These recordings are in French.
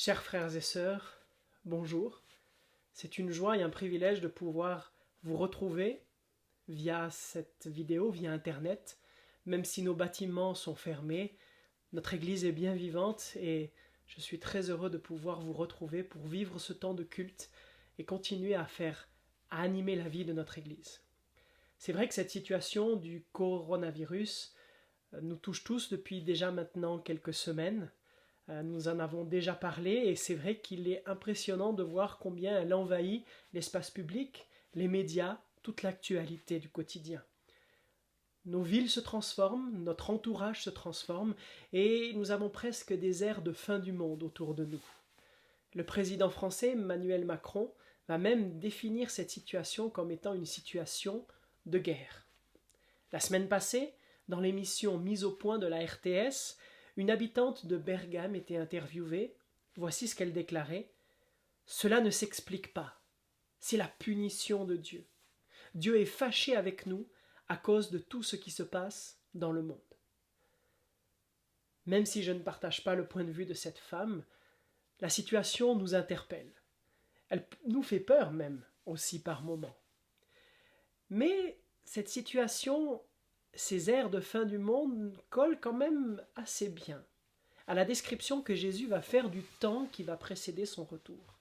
Chers frères et sœurs, bonjour. C'est une joie et un privilège de pouvoir vous retrouver via cette vidéo, via Internet. Même si nos bâtiments sont fermés, notre Église est bien vivante et je suis très heureux de pouvoir vous retrouver pour vivre ce temps de culte et continuer à animer la vie de notre Église. C'est vrai que cette situation du coronavirus nous touche tous depuis déjà maintenant quelques semaines. Nous en avons déjà parlé et c'est vrai qu'il est impressionnant de voir combien elle envahit l'espace public, les médias, toute l'actualité du quotidien. Nos villes se transforment, notre entourage se transforme et nous avons presque des airs de fin du monde autour de nous. Le président français Emmanuel Macron va même définir cette situation comme étant une situation de guerre. La semaine passée, dans l'émission Mise au point de la RTS, une habitante de Bergame était interviewée. Voici ce qu'elle déclarait. « Cela ne s'explique pas. C'est la punition de Dieu. Dieu est fâché avec nous à cause de tout ce qui se passe dans le monde. » Même si je ne partage pas le point de vue de cette femme, la situation nous interpelle. Elle nous fait peur même aussi par moments. Mais cette situation, ces airs de fin du monde collent quand même assez bien à la description que Jésus va faire du temps qui va précéder son retour.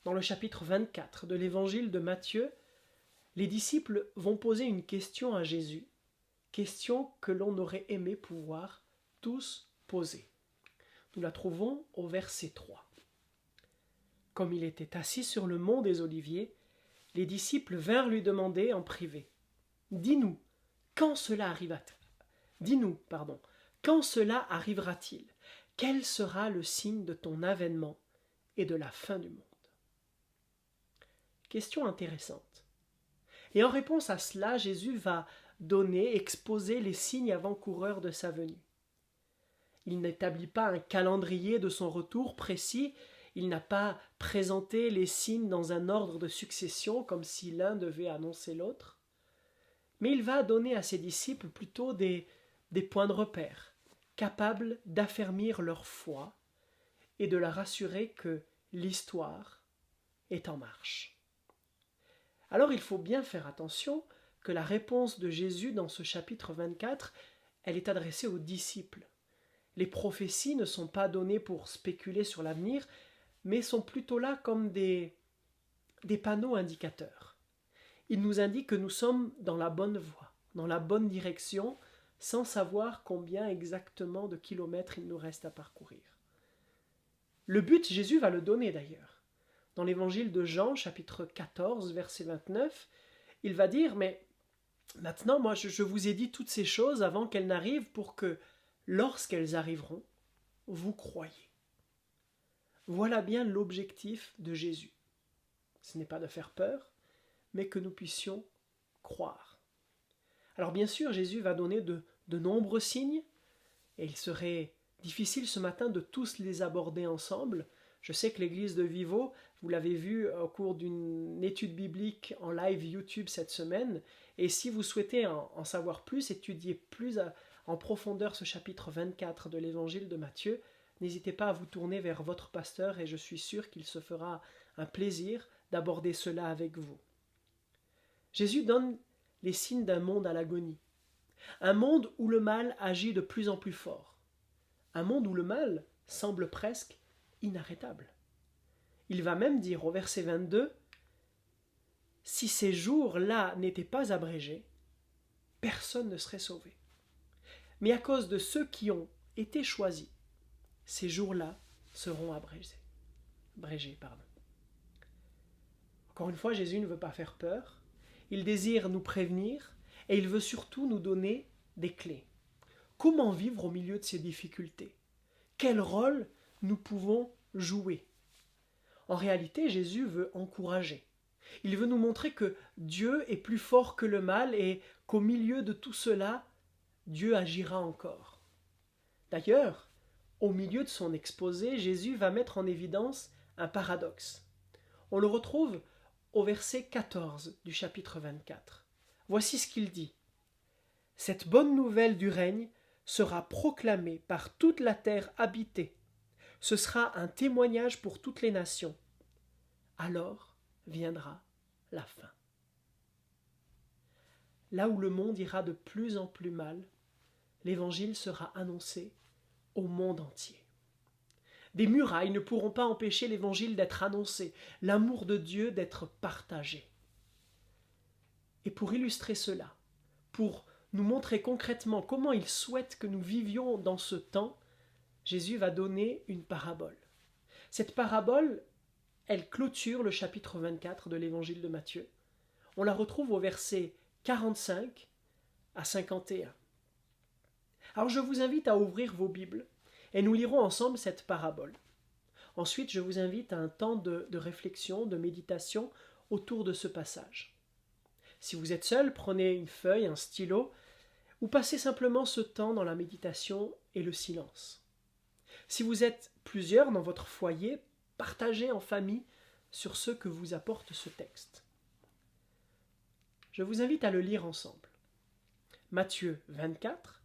Dans le chapitre 24 de l'évangile de Matthieu, les disciples vont poser une question à Jésus, question que l'on aurait aimé pouvoir tous poser. Nous la trouvons au verset 3. Comme il était assis sur le mont des Oliviers, les disciples vinrent lui demander en privé « Dis-nous, quand cela arrivera-t-il? Quel sera le signe de ton avènement et de la fin du monde ?» Question intéressante. Et en réponse à cela, Jésus va exposer les signes avant-coureurs de sa venue. Il n'établit pas un calendrier de son retour précis, il n'a pas présenté les signes dans un ordre de succession comme si l'un devait annoncer l'autre, mais il va donner à ses disciples plutôt des points de repère, capables d'affermir leur foi et de leur assurer que l'histoire est en marche. Alors il faut bien faire attention que la réponse de Jésus dans ce chapitre 24, elle est adressée aux disciples. Les prophéties ne sont pas données pour spéculer sur l'avenir, mais sont plutôt là comme des panneaux indicateurs. Ils nous indiquent que nous sommes dans la bonne voie, dans la bonne direction, sans savoir combien exactement de kilomètres il nous reste à parcourir. Le but, Jésus va le donner d'ailleurs. Dans l'évangile de Jean, chapitre 14, verset 29, il va dire « Mais maintenant, moi, je vous ai dit toutes ces choses avant qu'elles n'arrivent pour que, lorsqu'elles arriveront, vous croyez. » Voilà bien l'objectif de Jésus. Ce n'est pas de faire peur, mais que nous puissions croire. Alors bien sûr, Jésus va donner de nombreux signes, et il serait difficile ce matin de tous les aborder ensemble. Je sais que l'église de Vivo, vous l'avez vu au cours d'une étude biblique en live YouTube cette semaine, et si vous souhaitez en savoir plus, étudier plus en profondeur ce chapitre 24 de l'évangile de Matthieu, n'hésitez pas à vous tourner vers votre pasteur et je suis sûr qu'il se fera un plaisir d'aborder cela avec vous. Jésus donne les signes d'un monde à l'agonie. Un monde où le mal agit de plus en plus fort. Un monde où le mal semble presque inarrêtable. Il va même dire au verset 22 « Si ces jours-là n'étaient pas abrégés, personne ne serait sauvé. Mais à cause de ceux qui ont été choisis, ces jours-là seront abrégés. » Encore une fois, Jésus ne veut pas faire peur. Il désire nous prévenir et il veut surtout nous donner des clés. Comment vivre au milieu de ces difficultés? Quel rôle nous pouvons jouer? En réalité, Jésus veut encourager. Il veut nous montrer que Dieu est plus fort que le mal et qu'au milieu de tout cela, Dieu agira encore. D'ailleurs, au milieu de son exposé, Jésus va mettre en évidence un paradoxe. On le retrouve au verset 14 du chapitre 24. Voici ce qu'il dit. « Cette bonne nouvelle du règne sera proclamée par toute la terre habitée Ce sera un témoignage pour toutes les nations. Alors viendra la fin. Là où le monde ira de plus en plus mal, l'Évangile sera annoncé au monde entier. Des murailles ne pourront pas empêcher l'Évangile d'être annoncé, l'amour de Dieu d'être partagé. Et pour illustrer cela, pour nous montrer concrètement comment il souhaite que nous vivions dans ce temps, Jésus va donner une parabole. Cette parabole, elle clôture le chapitre 24 de l'Évangile de Matthieu. On la retrouve au verset 45 à 51. Alors je vous invite à ouvrir vos Bibles et nous lirons ensemble cette parabole. Ensuite, je vous invite à un temps de réflexion, de méditation autour de ce passage. Si vous êtes seul, prenez une feuille, un stylo, ou passez simplement ce temps dans la méditation et le silence. Si vous êtes plusieurs dans votre foyer, partagez en famille sur ce que vous apporte ce texte. Je vous invite à le lire ensemble. Matthieu 24,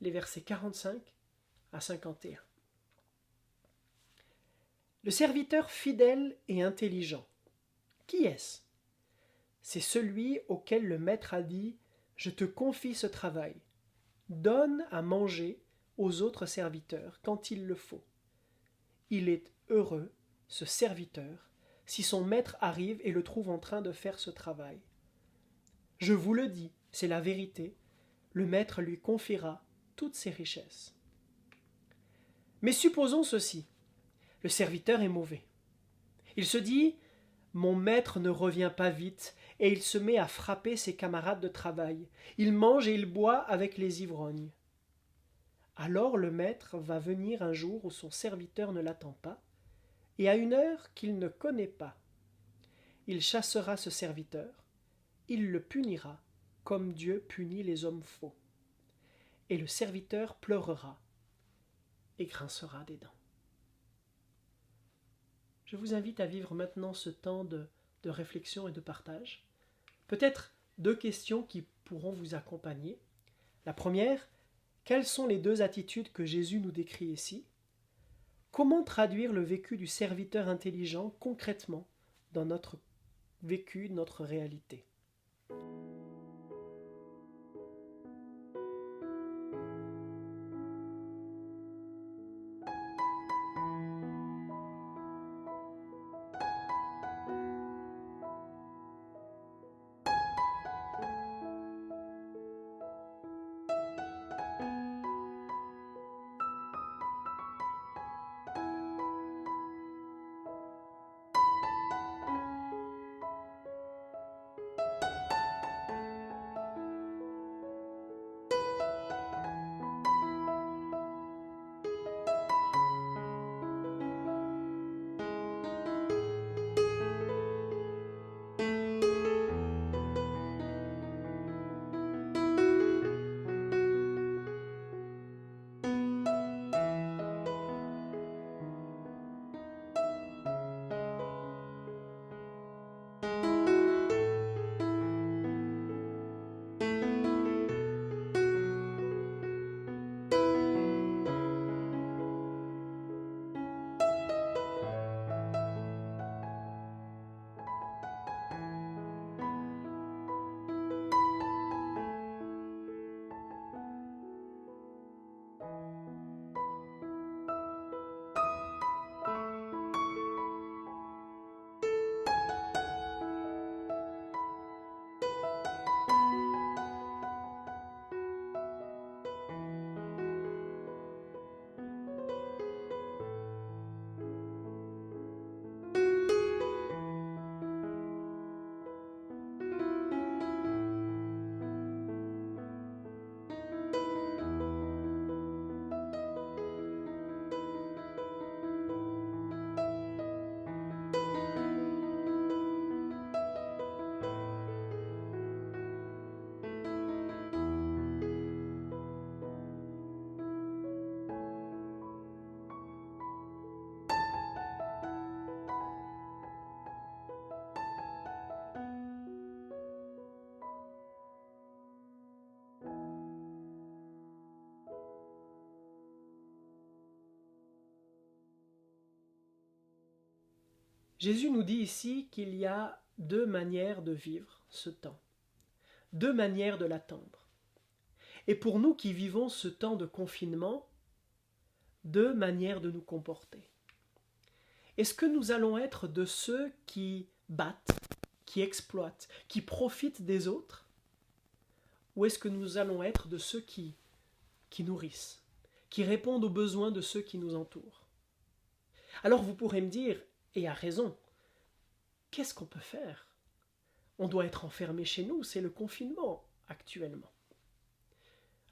les versets 45 à 51. Le serviteur fidèle et intelligent, qui est-ce? C'est celui auquel le maître a dit « Je te confie ce travail. Donne à manger aux autres serviteurs quand il le faut. » Il est heureux, ce serviteur, si son maître arrive et le trouve en train de faire ce travail. Je vous le dis, c'est la vérité, le maître lui confiera toutes ses richesses. Mais supposons ceci, le serviteur est mauvais. Il se dit « Mon maître ne revient pas vite » et il se met à frapper ses camarades de travail. Il mange et il boit avec les ivrognes. Alors le maître va venir un jour où son serviteur ne l'attend pas, et à une heure qu'il ne connaît pas. Il chassera ce serviteur, il le punira, comme Dieu punit les hommes faux. Et le serviteur pleurera et grincera des dents. Je vous invite à vivre maintenant ce temps de réflexion et de partage. Peut-être 2 questions qui pourront vous accompagner. La première, quelles sont les 2 attitudes que Jésus nous décrit ici? Comment traduire le vécu du serviteur intelligent concrètement dans notre vécu, notre réalité? Jésus nous dit ici qu'il y a deux manières de vivre ce temps, deux manières de l'attendre. Et pour nous qui vivons ce temps de confinement, deux manières de nous comporter. Est-ce que nous allons être de ceux qui battent, qui exploitent, qui profitent des autres? Ou est-ce que nous allons être de ceux qui nourrissent, qui répondent aux besoins de ceux qui nous entourent? Alors vous pourrez me dire, et à raison, qu'est-ce qu'on peut faire? On doit être enfermé chez nous, c'est le confinement actuellement.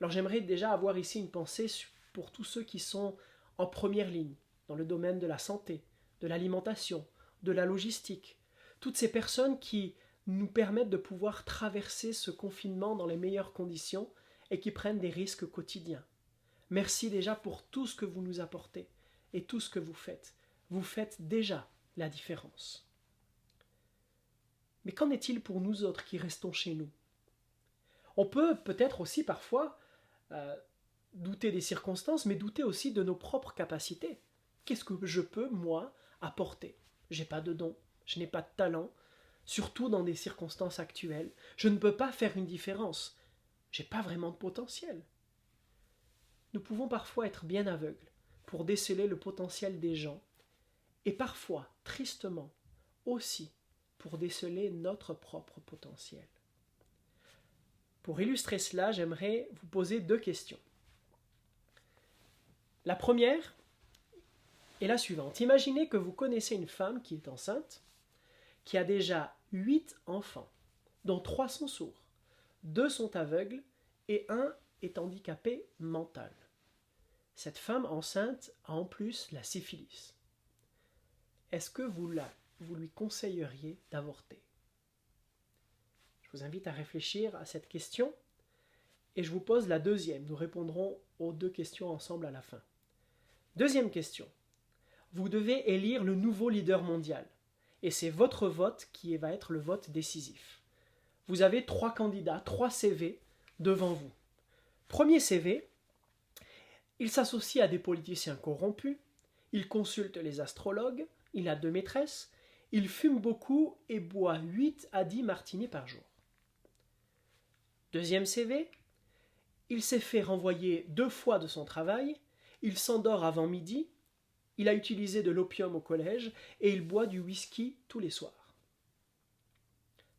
Alors j'aimerais déjà avoir ici une pensée pour tous ceux qui sont en première ligne, dans le domaine de la santé, de l'alimentation, de la logistique, toutes ces personnes qui nous permettent de pouvoir traverser ce confinement dans les meilleures conditions et qui prennent des risques quotidiens. Merci déjà pour tout ce que vous nous apportez et tout ce que vous faites. Vous faites déjà la différence. Mais qu'en est-il pour nous autres qui restons chez nous? On peut peut-être aussi parfois douter des circonstances, mais douter aussi de nos propres capacités. Qu'est-ce que je peux, moi, apporter? Je n'ai pas de don, je n'ai pas de talent, surtout dans des circonstances actuelles. Je ne peux pas faire une différence. Je n'ai pas vraiment de potentiel. Nous pouvons parfois être bien aveugles pour déceler le potentiel des gens, et parfois, tristement, aussi pour déceler notre propre potentiel. Pour illustrer cela, j'aimerais vous poser deux questions. La première est la suivante. Imaginez que vous connaissez une femme qui est enceinte, qui a déjà 8 enfants, dont 3 sont sourds, 2 sont aveugles et 1 est handicapé mental. Cette femme enceinte a en plus la syphilis. Est-ce que vous lui conseilleriez d'avorter? Je vous invite à réfléchir à cette question et je vous pose la deuxième. Nous répondrons aux deux questions ensemble à la fin. Deuxième question. Vous devez élire le nouveau leader mondial et c'est votre vote qui va être le vote décisif. Vous avez 3 candidats, 3 CV devant vous. Premier CV, il s'associe à des politiciens corrompus, il consulte les astrologues, il a 2 maîtresses, il fume beaucoup et boit 8 à 10 martinis par jour. Deuxième CV, il s'est fait renvoyer 2 fois de son travail, il s'endort avant midi, il a utilisé de l'opium au collège et il boit du whisky tous les soirs.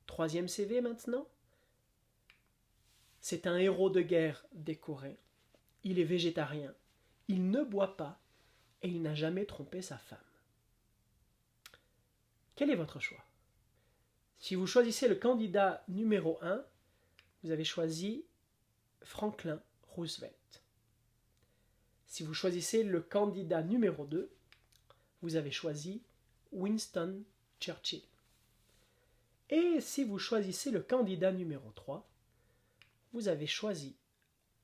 Troisième CV maintenant, c'est un héros de guerre décoré, il est végétarien, il ne boit pas et il n'a jamais trompé sa femme. Quel est votre choix? Si vous choisissez le candidat numéro 1, vous avez choisi Franklin Roosevelt. Si vous choisissez le candidat numéro 2, vous avez choisi Winston Churchill. Et si vous choisissez le candidat numéro 3, vous avez choisi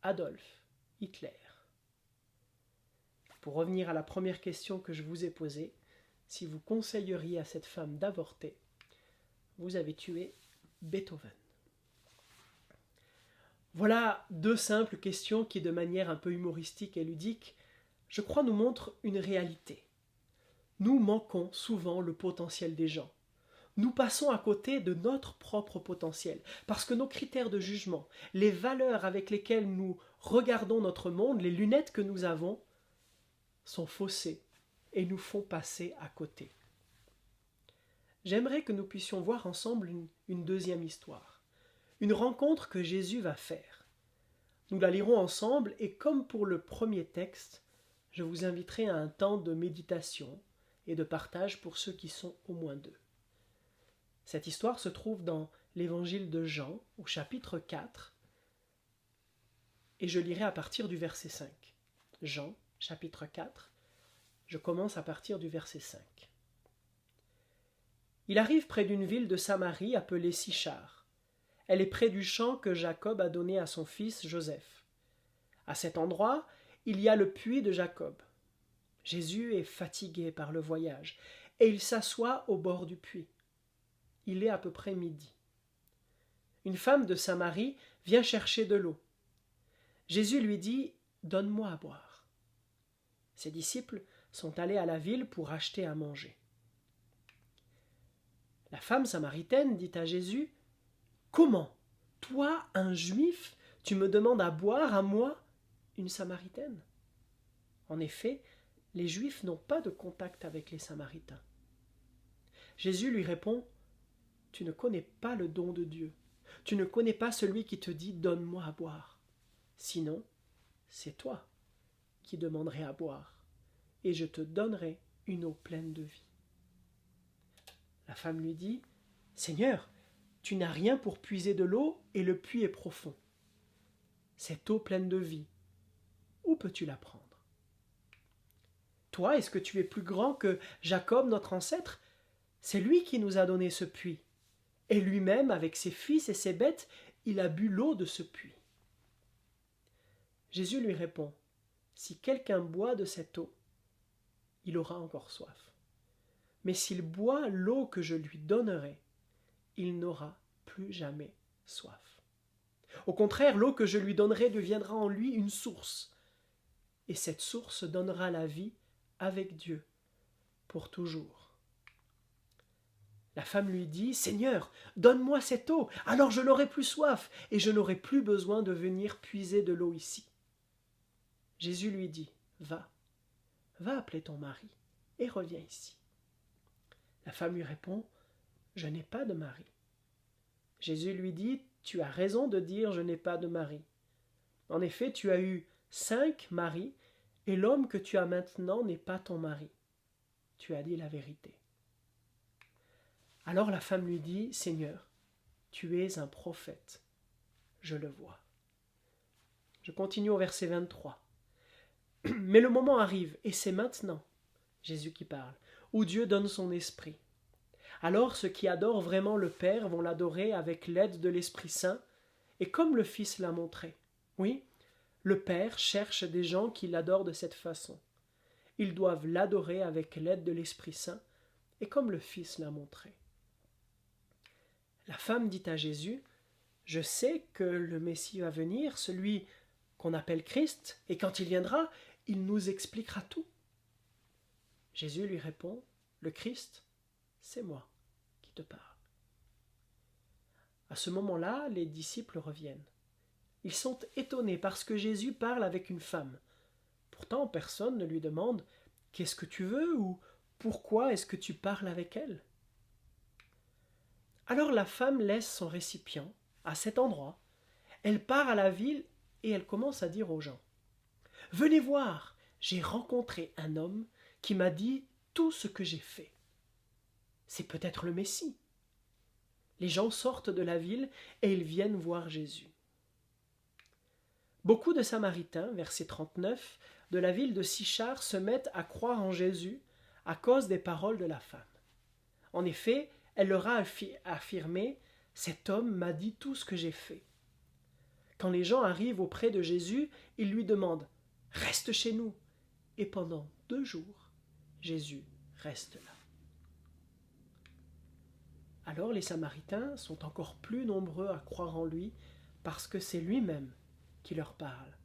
Adolf Hitler. Pour revenir à la première question que je vous ai posée, si vous conseilleriez à cette femme d'avorter, vous avez tué Beethoven. Voilà 2 simples questions qui, de manière un peu humoristique et ludique, je crois nous montrent une réalité. Nous manquons souvent le potentiel des gens. Nous passons à côté de notre propre potentiel, parce que nos critères de jugement, les valeurs avec lesquelles nous regardons notre monde, les lunettes que nous avons, sont faussées et nous font passer à côté. J'aimerais que nous puissions voir ensemble une deuxième histoire, une rencontre que Jésus va faire. Nous la lirons ensemble et comme pour le premier texte, je vous inviterai à un temps de méditation et de partage pour ceux qui sont au moins 2. Cette histoire se trouve dans l'évangile de Jean, au chapitre 4, et je lirai à partir du verset 5. Jean, chapitre 4, je commence à partir du verset 5. Il arrive près d'une ville de Samarie appelée Sichar. Elle est près du champ que Jacob a donné à son fils Joseph. À cet endroit, il y a le puits de Jacob. Jésus est fatigué par le voyage et il s'assoit au bord du puits. Il est à peu près midi. Une femme de Samarie vient chercher de l'eau. Jésus lui dit « Donne-moi à boire ». Ses disciples sont allés à la ville pour acheter à manger. La femme samaritaine dit à Jésus, « Comment, toi, un juif, tu me demandes à boire, à moi, une samaritaine ?» En effet, les juifs n'ont pas de contact avec les samaritains. Jésus lui répond, « Tu ne connais pas le don de Dieu. Tu ne connais pas celui qui te dit « Donne-moi à boire ». Sinon, c'est toi qui demanderais à boire, et je te donnerai une eau pleine de vie. » La femme lui dit, « Seigneur, tu n'as rien pour puiser de l'eau et le puits est profond. Cette eau pleine de vie, où peux-tu la prendre? Toi, est-ce que tu es plus grand que Jacob, notre ancêtre? C'est lui qui nous a donné ce puits. Et lui-même, avec ses fils et ses bêtes, il a bu l'eau de ce puits. » Jésus lui répond, « Si quelqu'un boit de cette eau, il aura encore soif. Mais s'il boit l'eau que je lui donnerai, il n'aura plus jamais soif. Au contraire, l'eau que je lui donnerai deviendra en lui une source, et cette source donnera la vie avec Dieu pour toujours. » La femme lui dit, « Seigneur, donne-moi cette eau, alors je n'aurai plus soif, et je n'aurai plus besoin de venir puiser de l'eau ici. » Jésus lui dit, « Va appeler ton mari, et reviens ici. » La femme lui répond, « Je n'ai pas de mari. » Jésus lui dit, « Tu as raison de dire, je n'ai pas de mari. En effet, tu as eu 5 maris, et l'homme que tu as maintenant n'est pas ton mari. Tu as dit la vérité. » Alors la femme lui dit, « Seigneur, tu es un prophète, je le vois. » Je continue au verset 23. « Mais le moment arrive, et c'est maintenant, Jésus qui parle, où Dieu donne son esprit. Alors ceux qui adorent vraiment le Père vont l'adorer avec l'aide de l'Esprit Saint, et comme le Fils l'a montré. Oui, le Père cherche des gens qui l'adorent de cette façon. Ils doivent l'adorer avec l'aide de l'Esprit Saint, et comme le Fils l'a montré. » La femme dit à Jésus, « Je sais que le Messie va venir, celui qu'on appelle Christ, et quand il viendra, il nous expliquera tout. » Jésus lui répond, « Le Christ, c'est moi qui te parle. » À ce moment-là, les disciples reviennent. Ils sont étonnés parce que Jésus parle avec une femme. Pourtant, personne ne lui demande « Qu'est-ce que tu veux » ou « Pourquoi est-ce que tu parles avec elle ?» Alors la femme laisse son récipient à cet endroit, elle part à la ville et elle commence à dire aux gens, « Venez voir, j'ai rencontré un homme qui m'a dit tout ce que j'ai fait. C'est peut-être le Messie. » Les gens sortent de la ville et ils viennent voir Jésus. Beaucoup de Samaritains, verset 39, de la ville de Sichar se mettent à croire en Jésus à cause des paroles de la femme. En effet, elle leur a affirmé « Cet homme m'a dit tout ce que j'ai fait. » Quand les gens arrivent auprès de Jésus, ils lui demandent « Reste chez nous !» Et pendant 2 jours, Jésus reste là. Alors les Samaritains sont encore plus nombreux à croire en lui parce que c'est lui-même qui leur parle.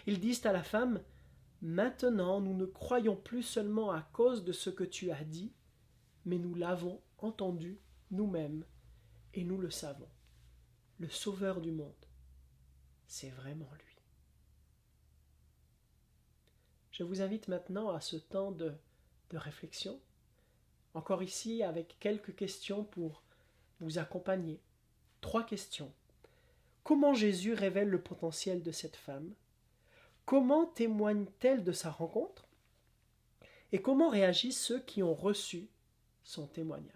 Ils disent à la femme « Maintenant nous ne croyons plus seulement à cause de ce que tu as dit, mais nous l'avons entendu nous-mêmes et nous le savons. Le Sauveur du monde, c'est vraiment lui. » Je vous invite maintenant à ce temps de réflexion, encore ici avec quelques questions pour vous accompagner. 3 questions. Comment Jésus révèle le potentiel de cette femme? Comment témoigne-t-elle de sa rencontre? Et comment réagissent ceux qui ont reçu son témoignage?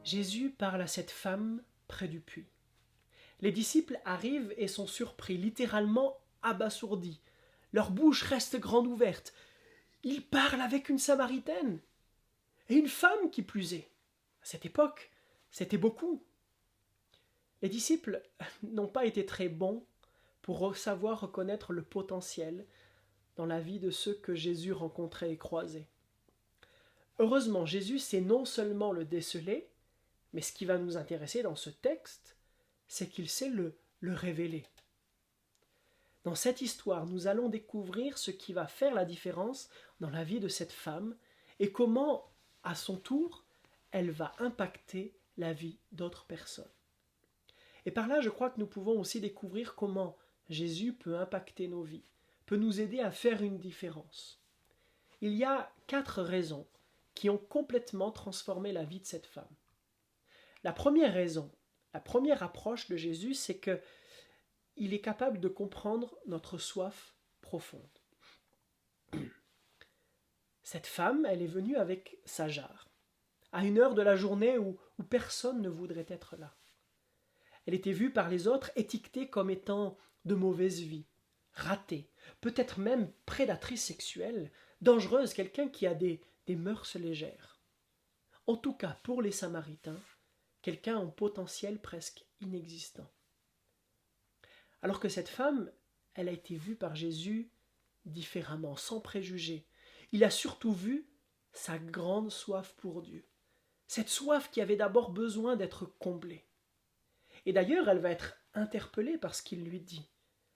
Jésus parle à cette femme près du puits. Les disciples arrivent et sont surpris, littéralement abasourdis. Leur bouche reste grande ouverte. Il parle avec une Samaritaine, et une femme qui plus est. À cette époque, c'était beaucoup. Les disciples n'ont pas été très bons pour savoir reconnaître le potentiel dans la vie de ceux que Jésus rencontrait et croisait. Heureusement, Jésus sait non seulement le déceler, mais ce qui va nous intéresser dans ce texte, c'est qu'il sait le révéler. Dans cette histoire, nous allons découvrir ce qui va faire la différence dans la vie de cette femme et comment, à son tour, elle va impacter la vie d'autres personnes. Et par là, je crois que nous pouvons aussi découvrir comment Jésus peut impacter nos vies, peut nous aider à faire une différence. Il y a 4 raisons qui ont complètement transformé la vie de cette femme. La première raison, la première approche de Jésus, c'est que il est capable de comprendre notre soif profonde. Cette femme, elle est venue avec sa jarre, à une heure de la journée où personne ne voudrait être là. Elle était vue par les autres étiquetée comme étant de mauvaise vie, ratée, peut-être même prédatrice sexuelle, dangereuse, quelqu'un qui a des mœurs légères. En tout cas, pour les Samaritains, quelqu'un en potentiel presque inexistant. Alors que cette femme, elle a été vue par Jésus différemment, sans préjugés. Il a surtout vu sa grande soif pour Dieu. Cette soif qui avait d'abord besoin d'être comblée. Et d'ailleurs, elle va être interpellée par ce qu'il lui dit.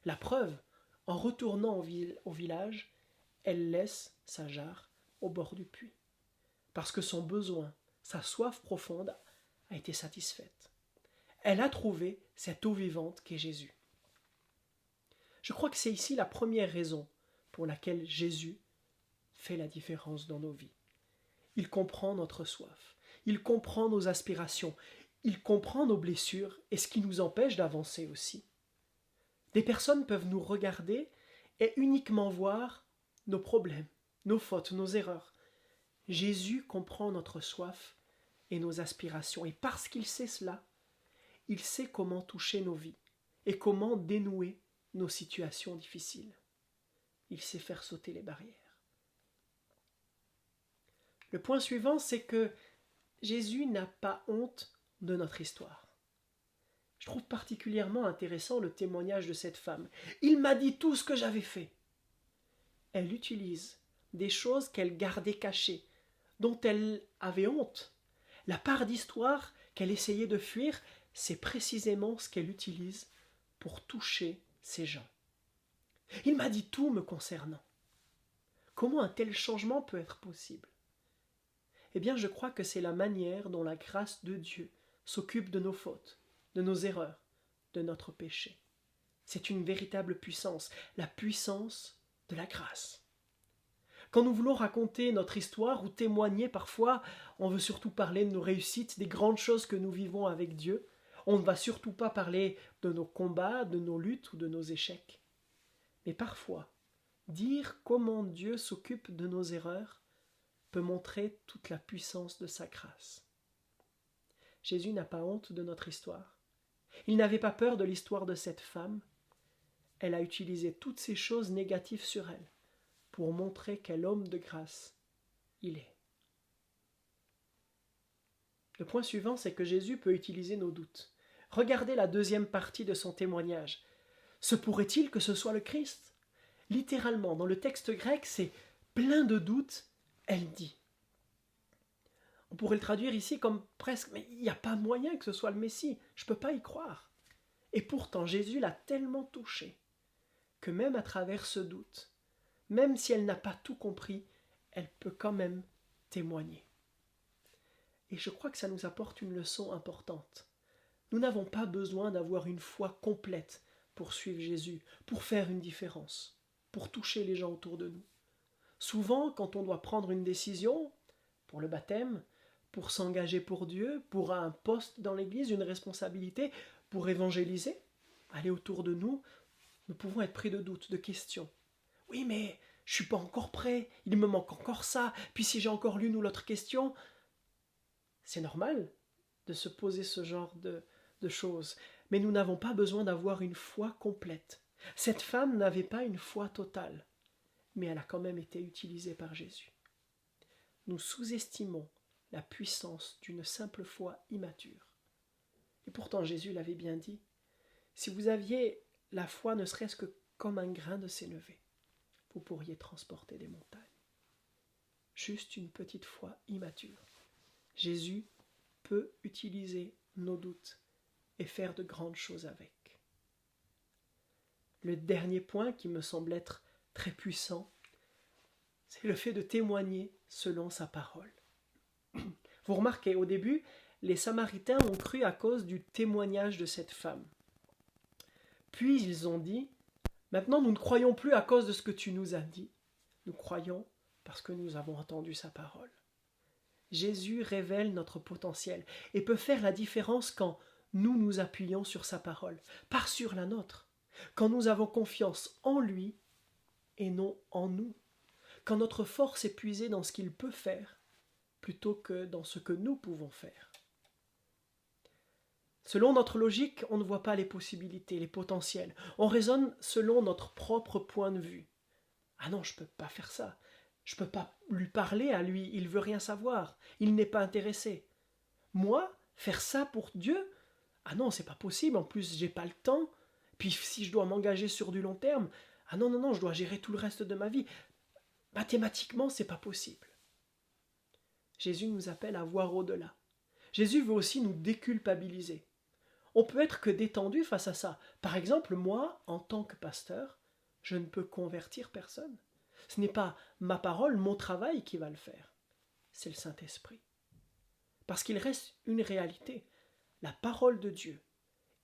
La preuve, en retournant au village, elle laisse sa jarre au bord du puits. Parce que son besoin, sa soif profonde, a été satisfaite. Elle a trouvé cette eau vivante qu'est Jésus. Je crois que c'est ici la première raison pour laquelle Jésus fait la différence dans nos vies. Il comprend notre soif, il comprend nos aspirations, il comprend nos blessures et ce qui nous empêche d'avancer aussi. Des personnes peuvent nous regarder et uniquement voir nos problèmes, nos fautes, nos erreurs. Jésus comprend notre soif et nos aspirations et parce qu'il sait cela, il sait comment toucher nos vies et comment dénouer nos situations difficiles. Il sait faire sauter les barrières. Le point suivant, c'est que Jésus n'a pas honte de notre histoire. Je trouve particulièrement intéressant le témoignage de cette femme. Il m'a dit tout ce que j'avais fait. Elle utilise des choses qu'elle gardait cachées, dont elle avait honte. La part d'histoire qu'elle essayait de fuir, c'est précisément ce qu'elle utilise pour toucher ces gens. Il m'a dit tout me concernant. Comment un tel changement peut être possible? Eh bien, je crois que c'est la manière dont la grâce de Dieu s'occupe de nos fautes, de nos erreurs, de notre péché. C'est une véritable puissance, la puissance de la grâce. Quand nous voulons raconter notre histoire ou témoigner parfois, on veut surtout parler de nos réussites, des grandes choses que nous vivons avec Dieu. On ne va surtout pas parler de nos combats, de nos luttes ou de nos échecs. Mais parfois, dire comment Dieu s'occupe de nos erreurs peut montrer toute la puissance de sa grâce. Jésus n'a pas honte de notre histoire. Il n'avait pas peur de l'histoire de cette femme. Elle a utilisé toutes ces choses négatives sur elle pour montrer quel homme de grâce il est. Le point suivant, c'est que Jésus peut utiliser nos doutes. Regardez la deuxième partie de son témoignage. Se pourrait-il que ce soit le Christ? Littéralement, dans le texte grec, c'est plein de doutes, elle dit. On pourrait le traduire ici comme presque, mais il n'y a pas moyen que ce soit le Messie, je ne peux pas y croire. Et pourtant, Jésus l'a tellement touchée que même à travers ce doute, même si elle n'a pas tout compris, elle peut quand même témoigner. Et je crois que ça nous apporte une leçon importante. Nous n'avons pas besoin d'avoir une foi complète pour suivre Jésus, pour faire une différence, pour toucher les gens autour de nous. Souvent, quand on doit prendre une décision, pour le baptême, pour s'engager pour Dieu, pour un poste dans l'Église, une responsabilité, pour évangéliser, aller autour de nous, nous pouvons être pris de doutes, de questions. Oui, mais je ne suis pas encore prêt, il me manque encore ça, puis si j'ai encore l'une ou l'autre question, c'est normal de se poser ce genre de choses. Mais nous n'avons pas besoin d'avoir une foi complète. Cette femme n'avait pas une foi totale, mais elle a quand même été utilisée par Jésus. Nous sous-estimons la puissance d'une simple foi immature. Et pourtant Jésus l'avait bien dit, si vous aviez la foi ne serait-ce que comme un grain de sénévé, vous pourriez transporter des montagnes. Juste une petite foi immature. Jésus peut utiliser nos doutes et faire de grandes choses avec. Le dernier point qui me semble être très puissant, c'est le fait de témoigner selon sa parole. Vous remarquez, au début, les Samaritains ont cru à cause du témoignage de cette femme. Puis ils ont dit, maintenant nous ne croyons plus à cause de ce que tu nous as dit, nous croyons parce que nous avons entendu sa parole. Jésus révèle notre potentiel et peut faire la différence quand nous nous appuyons sur sa parole, pas sur la nôtre, quand nous avons confiance en lui et non en nous, quand notre force est puisée dans ce qu'il peut faire plutôt que dans ce que nous pouvons faire. Selon notre logique, on ne voit pas les possibilités, les potentiels. On raisonne selon notre propre point de vue. Ah non, je ne peux pas faire ça. Je ne peux pas lui parler à lui, il ne veut rien savoir. Il n'est pas intéressé. Moi, faire ça pour Dieu? Ah non, c'est pas possible. En plus, j'ai pas le temps. Puis si je dois m'engager sur du long terme, ah non, non, non, je dois gérer tout le reste de ma vie. Mathématiquement, c'est pas possible. Jésus nous appelle à voir au-delà. Jésus veut aussi nous déculpabiliser. On peut être que détendu face à ça. Par exemple, moi, en tant que pasteur, je ne peux convertir personne. Ce n'est pas ma parole, mon travail qui va le faire. C'est le Saint-Esprit. Parce qu'il reste une réalité. La parole de Dieu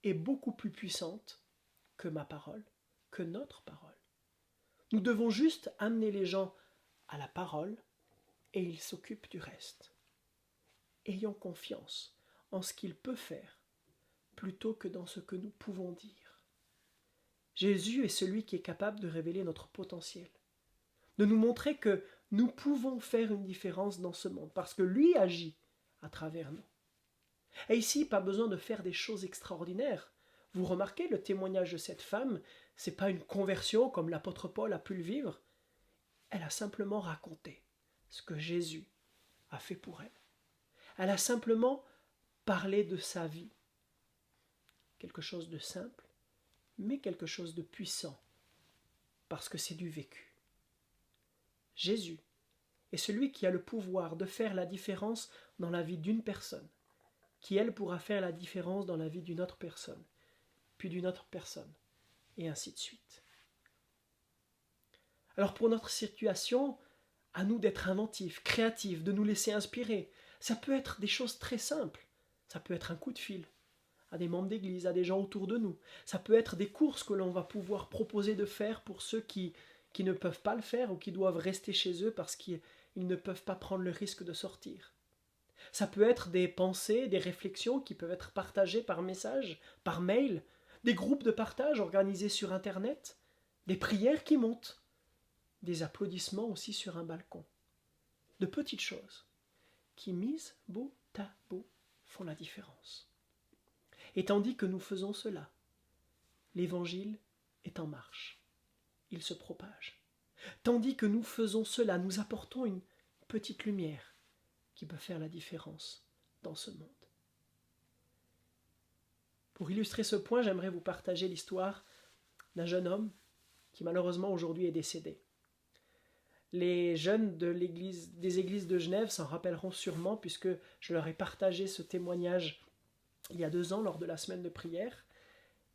est beaucoup plus puissante que ma parole, que notre parole. Nous devons juste amener les gens à la parole et ils s'occupent du reste. Ayons confiance en ce qu'il peut faire plutôt que dans ce que nous pouvons dire. Jésus est celui qui est capable de révéler notre potentiel, de nous montrer que nous pouvons faire une différence dans ce monde parce que lui agit à travers nous. Et ici, pas besoin de faire des choses extraordinaires. Vous remarquez le témoignage de cette femme, c'est pas une conversion comme l'apôtre Paul a pu le vivre. Elle a simplement raconté ce que Jésus a fait pour elle. Elle a simplement parlé de sa vie. Quelque chose de simple, mais quelque chose de puissant, parce que c'est du vécu. Jésus est celui qui a le pouvoir de faire la différence dans la vie d'une personne, qui elle pourra faire la différence dans la vie d'une autre personne, puis d'une autre personne, et ainsi de suite. Alors pour notre situation, à nous d'être inventifs, créatifs, de nous laisser inspirer. Ça peut être des choses très simples. Ça peut être un coup de fil à des membres d'église, à des gens autour de nous. Ça peut être des courses que l'on va pouvoir proposer de faire pour ceux qui ne peuvent pas le faire ou qui doivent rester chez eux parce qu'ils ne peuvent pas prendre le risque de sortir. Ça peut être des pensées, des réflexions qui peuvent être partagées par message, par mail, des groupes de partage organisés sur Internet, des prières qui montent, des applaudissements aussi sur un balcon. De petites choses qui, mises bout à bout, font la différence. Et tandis que nous faisons cela, l'Évangile est en marche. Il se propage. Tandis que nous faisons cela, nous apportons une petite lumière qui peut faire la différence dans ce monde. Pour illustrer ce point, j'aimerais vous partager l'histoire d'un jeune homme qui malheureusement aujourd'hui est décédé. Les jeunes des églises de Genève s'en rappelleront sûrement puisque je leur ai partagé ce témoignage il y a 2 ans lors de la semaine de prière.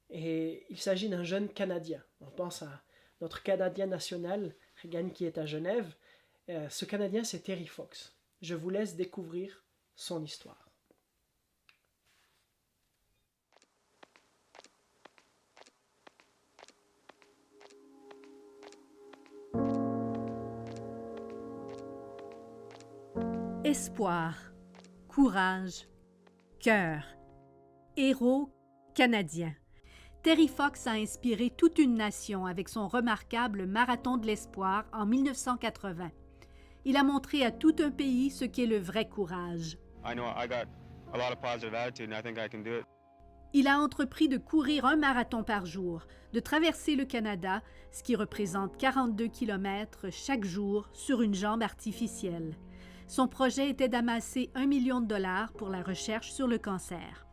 Et il s'agit d'un jeune Canadien. On pense à notre Canadien national, Regan, qui est à Genève. Ce Canadien, c'est Terry Fox. Je vous laisse découvrir son histoire. Espoir, courage, cœur, héros canadien. Terry Fox a inspiré toute une nation avec son remarquable Marathon de l'espoir en 1980. Il a montré à tout un pays ce qu'est le vrai courage. I know I got a lot of positive attitude, and I think I can do it. Il a entrepris de courir un marathon par jour, de traverser le Canada, ce qui représente 42 kilomètres chaque jour sur une jambe artificielle. Son projet était d'amasser 1 million de dollars pour la recherche sur le cancer.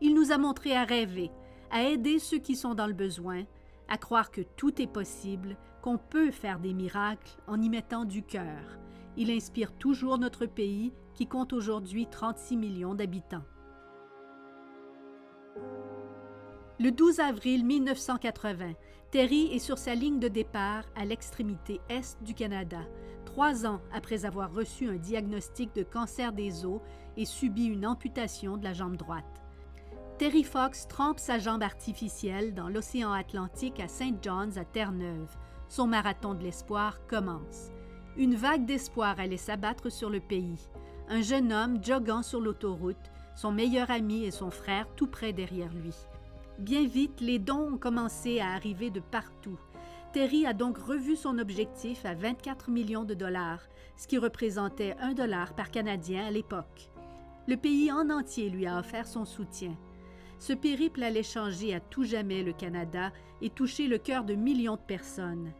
Il nous a montré à rêver, à aider ceux qui sont dans le besoin, à croire que tout est possible, qu'on peut faire des miracles en y mettant du cœur. Il inspire toujours notre pays qui compte aujourd'hui 36 millions d'habitants. Le 12 avril 1980, Terry est sur sa ligne de départ à l'extrémité est du Canada, 3 ans après avoir reçu un diagnostic de cancer des os et subi une amputation de la jambe droite. Terry Fox trempe sa jambe artificielle dans l'océan Atlantique à St. John's à Terre-Neuve. Son marathon de l'espoir commence. Une vague d'espoir allait s'abattre sur le pays. Un jeune homme joguant sur l'autoroute, son meilleur ami et son frère tout près derrière lui. Bien vite, les dons ont commencé à arriver de partout. Terry a donc revu son objectif à 24 millions de dollars, ce qui représentait 1 dollar par Canadien à l'époque. Le pays en entier lui a offert son soutien. Ce périple allait changer à tout jamais le Canada et toucher le cœur de millions de personnes.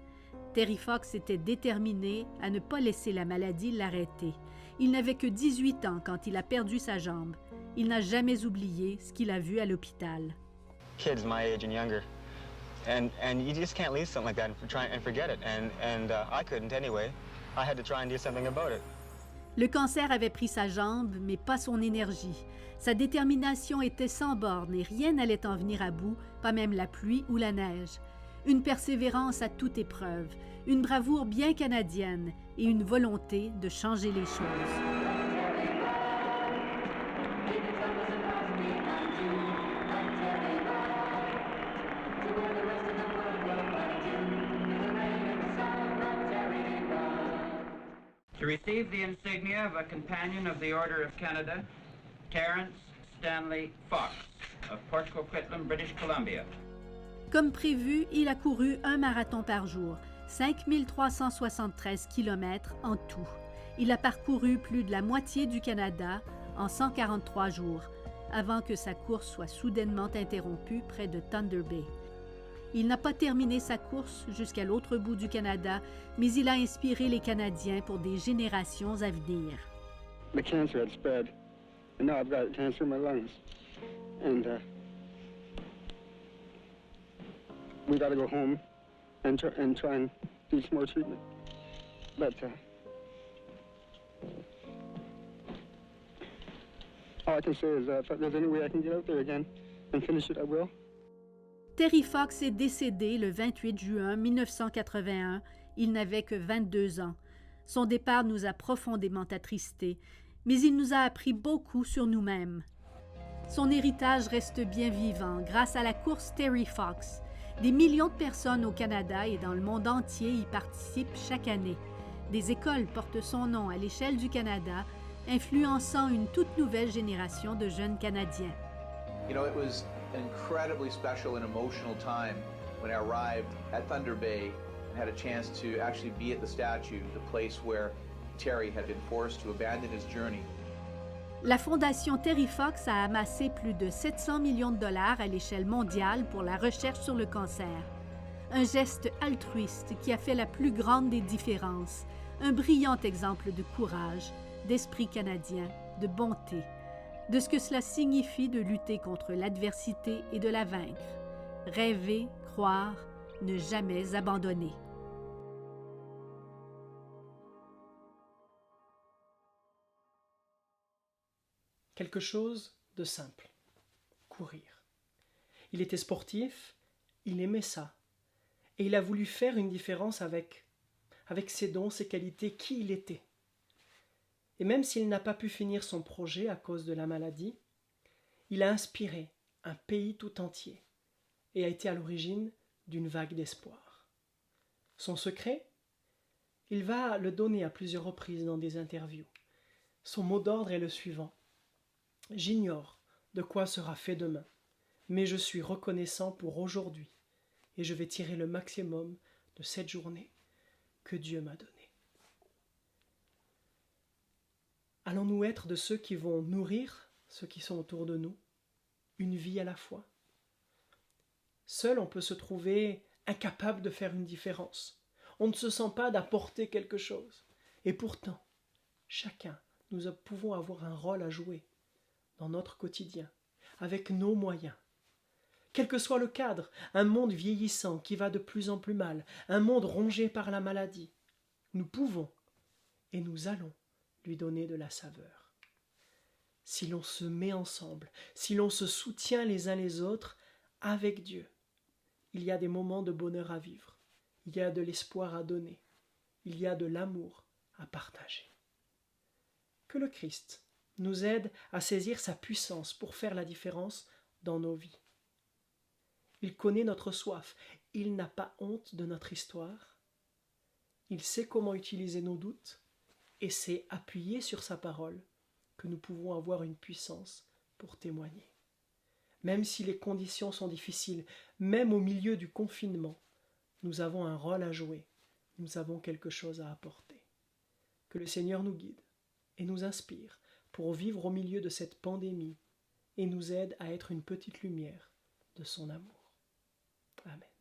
Terry Fox était déterminé à ne pas laisser la maladie l'arrêter. Il n'avait que 18 ans quand il a perdu sa jambe. Il n'a jamais oublié ce qu'il a vu à l'hôpital. Kids my age and younger, and you just can't leave something like that and forget it. And I couldn't anyway. I had to try and do something about it. Le cancer avait pris sa jambe, mais pas son énergie. Sa détermination était sans borne et rien n'allait en venir à bout, pas même la pluie ou la neige. Une persévérance à toute épreuve, une bravoure bien canadienne et une volonté de changer les choses. To receive the insignia of a Companion of the Order of Canada, Terence Stanley Fox, of Port Coquitlam, British Columbia. Comme prévu, il a couru un marathon par jour, 5373 km en tout. Il a parcouru plus de la moitié du Canada en 143 jours, avant que sa course soit soudainement interrompue près de Thunder Bay. Il n'a pas terminé sa course jusqu'à l'autre bout du Canada, mais il a inspiré les Canadiens pour des générations à venir. The cancer had spread, and now I've got cancer in my lungs. And we got to go home and try and do some more treatment. But all I can say is if there's any way I can get out there again and finish it, I will. Terry Fox est décédé le 28 juin 1981. Il n'avait que 22 ans. Son départ nous a profondément attristés, mais il nous a appris beaucoup sur nous-mêmes. Son héritage reste bien vivant grâce à la course Terry Fox. Des millions de personnes au Canada et dans le monde entier y participent chaque année. Des écoles portent son nom à l'échelle du Canada, influençant une toute nouvelle génération de jeunes Canadiens. You know, it was an incredibly special and emotional time when I arrived at Thunder Bay and had a chance to actually be at the statue, the place where Terry had been forced to abandon his journey. La Fondation Terry Fox a amassé plus de 700 millions de dollars à l'échelle mondiale pour la recherche sur le cancer. Un geste altruiste qui a fait la plus grande des différences, un brillant exemple de courage, d'esprit canadien, de bonté, de ce que cela signifie de lutter contre l'adversité et de la vaincre. Rêver, croire, ne jamais abandonner. Quelque chose de simple. Courir. Il était sportif, il aimait ça. Et il a voulu faire une différence avec ses dons, ses qualités, qui il était. Et même s'il n'a pas pu finir son projet à cause de la maladie, il a inspiré un pays tout entier et a été à l'origine d'une vague d'espoir. Son secret? Il va le donner à plusieurs reprises dans des interviews. Son mot d'ordre est le suivant. « J'ignore de quoi sera fait demain, mais je suis reconnaissant pour aujourd'hui et je vais tirer le maximum de cette journée que Dieu m'a donnée. » Allons-nous être de ceux qui vont nourrir ceux qui sont autour de nous, une vie à la fois. Seul, on peut se trouver incapable de faire une différence. On ne se sent pas d'apporter quelque chose. Et pourtant, chacun, nous pouvons avoir un rôle à jouer dans notre quotidien, avec nos moyens. Quel que soit le cadre, un monde vieillissant qui va de plus en plus mal, un monde rongé par la maladie, nous pouvons et nous allons lui donner de la saveur. Si l'on se met ensemble, si l'on se soutient les uns les autres avec Dieu, il y a des moments de bonheur à vivre, il y a de l'espoir à donner, il y a de l'amour à partager. Que le Christ nous aide à saisir sa puissance pour faire la différence dans nos vies. Il connaît notre soif, il n'a pas honte de notre histoire, il sait comment utiliser nos doutes, et c'est appuyé sur sa parole que nous pouvons avoir une puissance pour témoigner. Même si les conditions sont difficiles, même au milieu du confinement, nous avons un rôle à jouer, nous avons quelque chose à apporter. Que le Seigneur nous guide et nous inspire pour vivre au milieu de cette pandémie et nous aide à être une petite lumière de son amour. Amen.